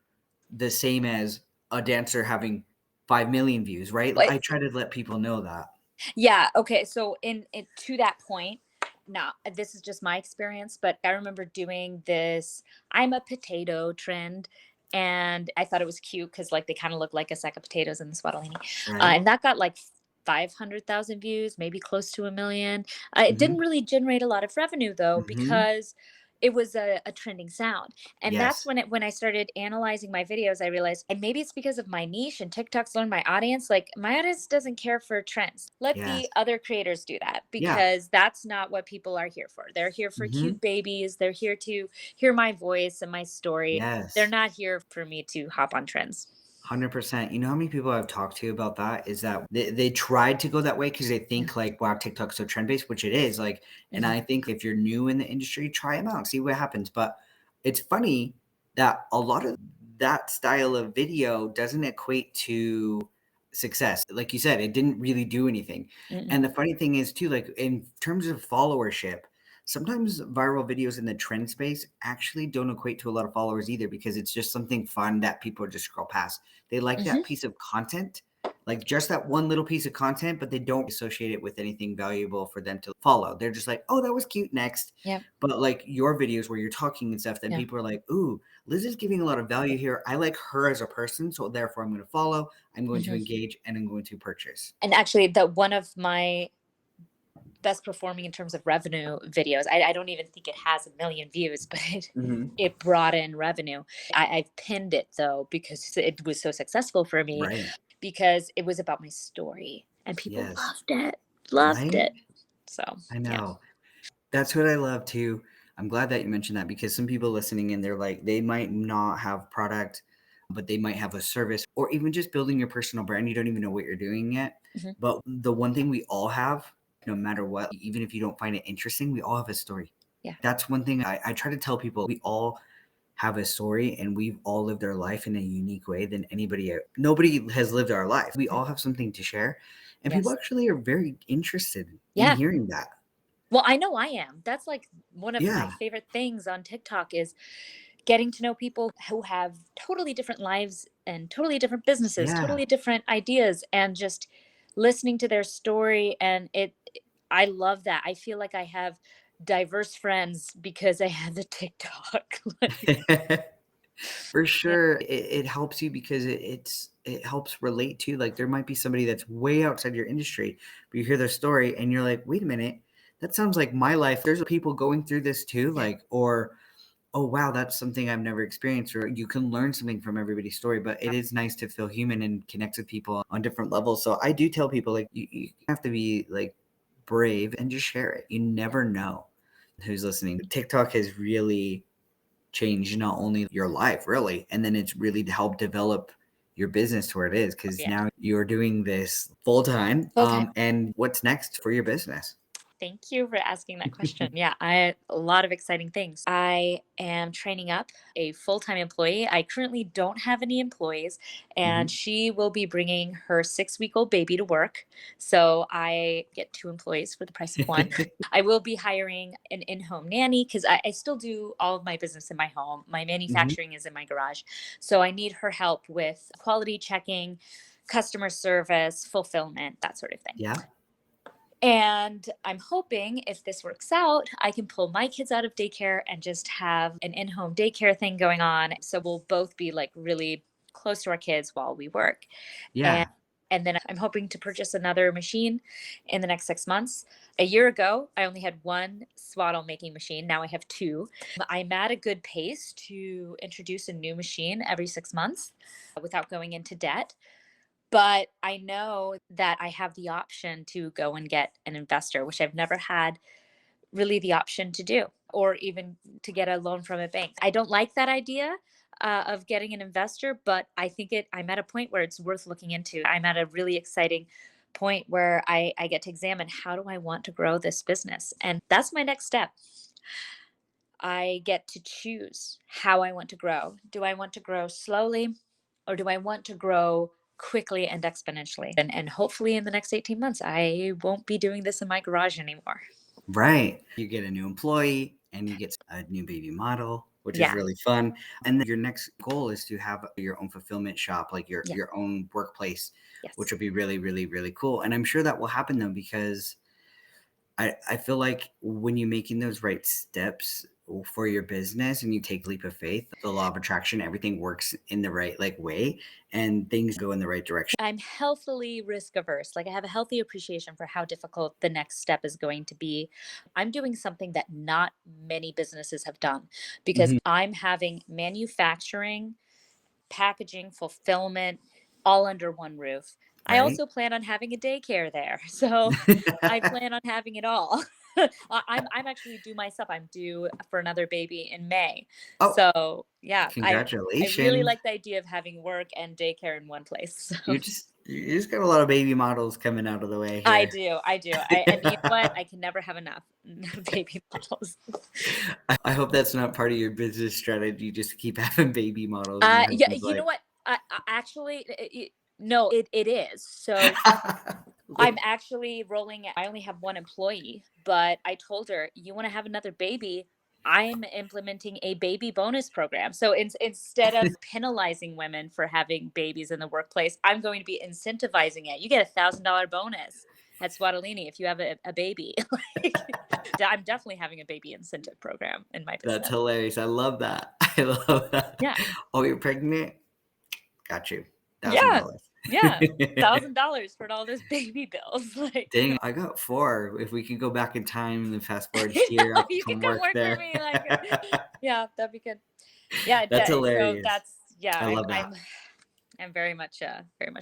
the same as a dancer having 5 million views, right? But I try to let people know that. yeah, okay. So in to that point, now this is just my experience, but I remember doing this I'm a potato trend, and I thought it was cute because like they kind of look like a sack of potatoes in the Swaddle. Right. And that got like 500,000 views, maybe close to a million. It didn't Hmm. really generate a lot of revenue though, Hmm. because it was a trending sound. And that's Yes. when I started analyzing my videos, I realized, and maybe it's because of my niche and TikTok's learned my audience. Like my audience doesn't care for trends. Let Yes. the other creators do that, Yeah. because that's not what people are here for. They're here for Hmm. cute babies. They're here to hear my voice and my story. They're Yes. not here for me to hop on trends. 100%. You know how many people I've talked to about that is that they tried to go that way because they Yeah. think like, wow, TikTok's so trend based, which it is. Like, and Mhm. I think if you're new in the industry, try them out, see what happens. But it's funny that a lot of that style of video doesn't equate to success. Like you said, it didn't really do anything. Mm-mm. And the funny thing is, too, like in terms of followership, sometimes viral videos in the trend space actually don't equate to a lot of followers either because it's just something fun that people just scroll past. They like Mhm. that piece of content, like just that one little piece of content, but they don't associate it with anything valuable for them to follow. They're just like, oh, that was cute, next. Yeah. But like your videos where you're talking and stuff, then Yeah. people are like, ooh, Liz is giving a lot of value here. I like her as a person, so therefore I'm going to follow, I'm going to Mhm. engage, and I'm going to purchase. And actually, the one of my best performing in terms of revenue videos. I don't even think it has a million views, but Hmm. it brought in revenue. I've pinned it though because it was so successful for me, Right. because it was about my story and people Yes. loved it. Loved Right. it. So I yeah. know. That's what I love too. I'm glad that you mentioned that because some people listening in, they're like, they might not have product, but they might have a service or even just building your personal brand. You don't even know what you're doing yet. Mhm. But the one thing we all have, no matter what, even if you don't find it interesting, we all have a story. Yeah. That's one thing I try to tell people. We all have a story and we've all lived our life in a unique way than anybody else. Nobody has lived our life. We all have something to share. And people Yes. actually are very interested in Yeah. hearing that. Well, I know I am. That's like one of my Yeah. favorite things on TikTok is getting to know people who have totally different lives and totally different businesses, Yeah. totally different ideas, and just listening to their story. And I love that. I feel like I have diverse friends because I have the TikTok. Like, For yeah, sure, it helps you because it helps relate to like there might be somebody that's way outside your industry, but you hear their story and you're like, wait a minute, that sounds like my life. There's people going through this too, yeah, like, or oh wow, that's something I've never experienced, or you can learn something from everybody's story. But it is nice to feel human and connect with people on different levels. So I do tell people, like, you have to be like brave and just share it. You never know who's listening. TikTok has really changed not only your life, really, and then it's really helped develop your business to where it is, because Yeah. now you're doing this full time. Full time. And what's next for your business? Thank you for asking that question. Yeah, a lot of exciting things. I am training up a full-time employee. I currently don't have any employees, and Mhm. she will be bringing her 6-week-old baby to work. So I get 2 employees for the price of one. I will be hiring an in-home nanny because I still do all of my business in my home. My Mhm. manufacturing is in my garage. So I need her help with quality checking, customer service, fulfillment, that sort of thing. Yeah. And I'm hoping if this works out, I can pull my kids out of daycare and just have an in home daycare thing going on. So we'll both be like really close to our kids while we work. And Yeah. and then I'm hoping to purchase another machine in the next 6 months. A year ago, I only had one swaddle making machine. Now I have two. I'm at a good pace to introduce a new machine every 6 months without going into debt. But I know that I have the option to go and get an investor, which I've never had really the option to do, or even to get a loan from a bank. I don't like that idea of getting an investor, but I'm at a point where it's worth looking into. I'm at a really exciting point where I get to examine, how do I want to grow this business? And that's my next step. I get to choose how I want to grow. Do I want to grow slowly, or do I want to grow quickly and exponentially? And hopefully in the next 18 months, I won't be doing this in my garage anymore. Right. You get a new employee and you get a new baby model, which is Yeah. really fun. And then your next goal is to have your own fulfillment shop, like Yeah. your own workplace, which Yes. will be really, really, really cool. And I'm sure that will happen though, because I feel like when you're making those right steps for your business and you take leap of faith, the law of attraction, everything works in the right like way and things go in the right direction. I'm healthily risk averse. Like, I have a healthy appreciation for how difficult the next step is going to be. I'm doing something that not many businesses have done, because Mhm. I'm having manufacturing, packaging, fulfillment, all under one roof. I Right. also plan on having a daycare there. So I plan on having it all. I'm actually due myself. I'm due for another baby in May. Oh, So yeah, I really congratulations. like the idea of having work and daycare in one place. So You just got a lot of baby models coming out of the way I here. do. I do. And you know what? I can never have enough baby models. I hope that's not part of your business strategy, just to keep having baby models. And your Yeah, husband's you know like, what? Actually, no, it is. So I'm actually rolling. I only have one employee, but I told her, you want to have another baby? I'm implementing a baby bonus program. So instead of penalizing women for having babies in the workplace, I'm going to be incentivizing it. You get $1,000 bonus at Swaddolini if you have a baby. Like, I'm definitely having a baby incentive program in my that's business. hilarious. I love that. I love that. Yeah. Oh, you're pregnant? Got you. Yeah. $1,000. Yeah. $1,000 for all those baby bills. Like, Dang, I got four. If we could go back in time and fast forward you here, I could you can come come work work for there. me. Like, yeah, that'd be good. Yeah. That's So hilarious. that's, yeah, I love that. I'm very much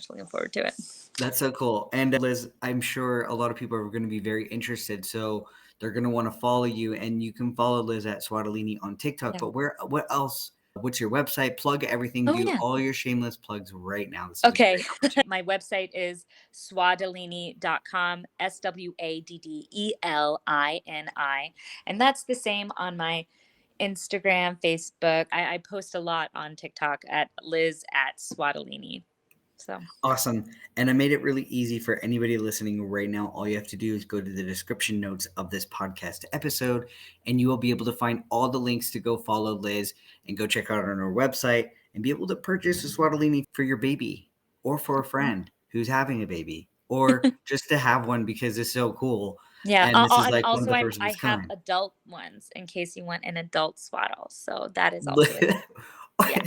looking forward to it. That's so cool. And Liz, I'm sure a lot of people are going to be very interested. So they're going to want to follow you, and you can follow Liz at Swaddolini on TikTok. Yeah. But what else? What's your website? Plug everything. Oh, Do yeah. all your shameless plugs right now. This is a Okay. great opportunity. My website is swaddolini.com, SWADDELINI. And that's the same on my Instagram, Facebook. I post a lot on TikTok at Liz at Swaddolini. So, Awesome. And I made it really easy for anybody listening right now. All you have to do is go to the description notes of this podcast episode, and you will be able to find all the links to go follow Liz and go check out on her website and be able to purchase a Swaddolini for your baby or for a friend who's having a baby or just to have one because it's so cool. yeah. And this is And like one of also, the first of I its have kind. adult ones in case you want an adult swaddle. So that is also it. Yeah.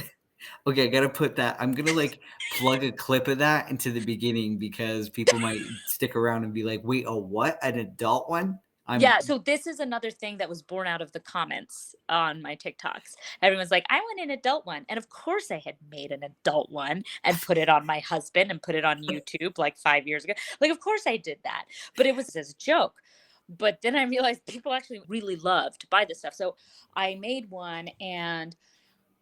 Okay, I gotta put that. I'm gonna like plug a clip of that into the beginning because people might stick around and be like, "Wait, a what? An adult one?" Yeah, so this is another thing that was born out of the comments on my TikToks. Everyone's like, I want an adult one. And of course, I had made an adult one and put it on my husband and put it on YouTube like 5 years ago. Like, of course, I did that. But it was as a joke. But then I realized people actually really love to buy this stuff. So I made one, and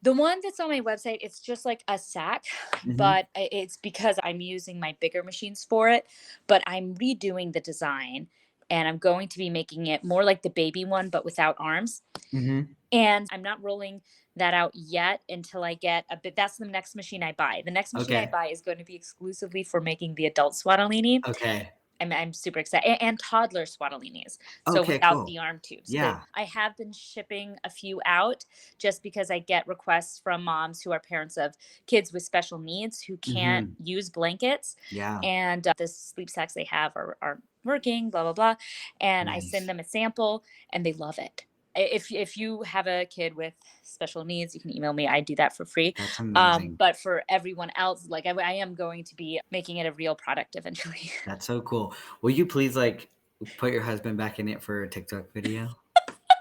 the one that's on my website, it's just like a sack, Mhm. but it's because I'm using my bigger machines for it. But I'm redoing the design, and I'm going to be making it more like the baby one, but without arms. Mhm. And I'm not rolling that out yet until I get a bit. That's the next machine I buy. The next machine I Okay. buy is going to be exclusively for making the adult swaddlini. Okay. I'm super excited. And toddler swaddlinis. So Okay, without cool. the arm tubes. Yeah. I have been shipping a few out just because I get requests from moms who are parents of kids with special needs who can't Mhm. use blankets. Yeah. And the sleep sacks they have are working, blah, blah, blah. And I send Nice. them a sample and they love it. If you have a kid with special needs, you can email me. I do that for free. That's amazing. But for everyone else, like I am going to be making it a real product eventually. That's so cool. Will you please like put your husband back in it for a TikTok video?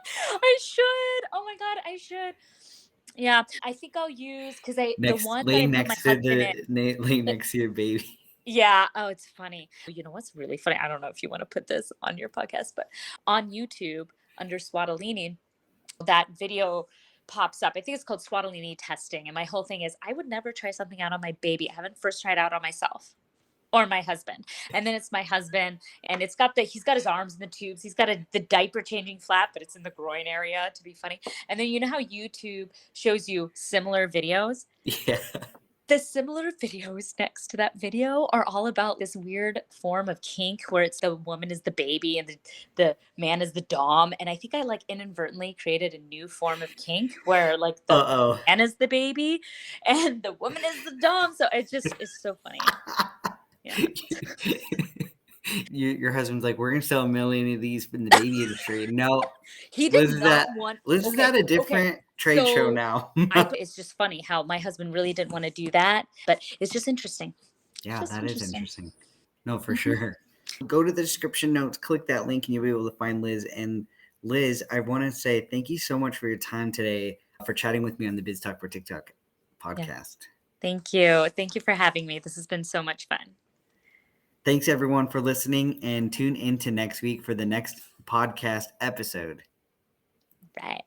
I should. Oh my god, I should. Yeah, I think I'll use because I the Next, one that I laying put my next to husband in. laying next to your baby. Yeah. Oh, it's funny. You know what's really funny? I don't know if you want to put this on your podcast, but on YouTube under Swaddlini, that video pops up. I think it's called Swaddlini testing, and my whole thing is I would never try something out on my baby. I haven't first tried out on myself or my husband. And then it's my husband, and he's got his arms in the tubes. He's got the diaper changing flap, but it's in the groin area to be funny. And then you know how YouTube shows you similar videos? Yeah. The similar videos next to that video are all about this weird form of kink where it's the woman is the baby and the man is the dom. And I think I like inadvertently created a new form of kink where like the Uh-oh. man is the baby and the woman is the dom. So it just is so funny. Yeah. Your husband's like, we're gonna sell a million of these in the baby industry. No, He Liz did is at not want. Liz is at Okay, a okay. different trade show So now. it's just funny how my husband really didn't want to do that, but it's just interesting. Yeah, Just that is interesting. interesting. No, for Mhm. sure. Go to the description notes, click that link, and you'll be able to find Liz. And Liz, I want to say thank you so much for your time today, for chatting with me on the Biz Talk for TikTok Yeah. podcast. Thank you. Thank you for having me. This has been so much fun. Thanks everyone for listening, and tune in to next week for the next podcast episode. Right.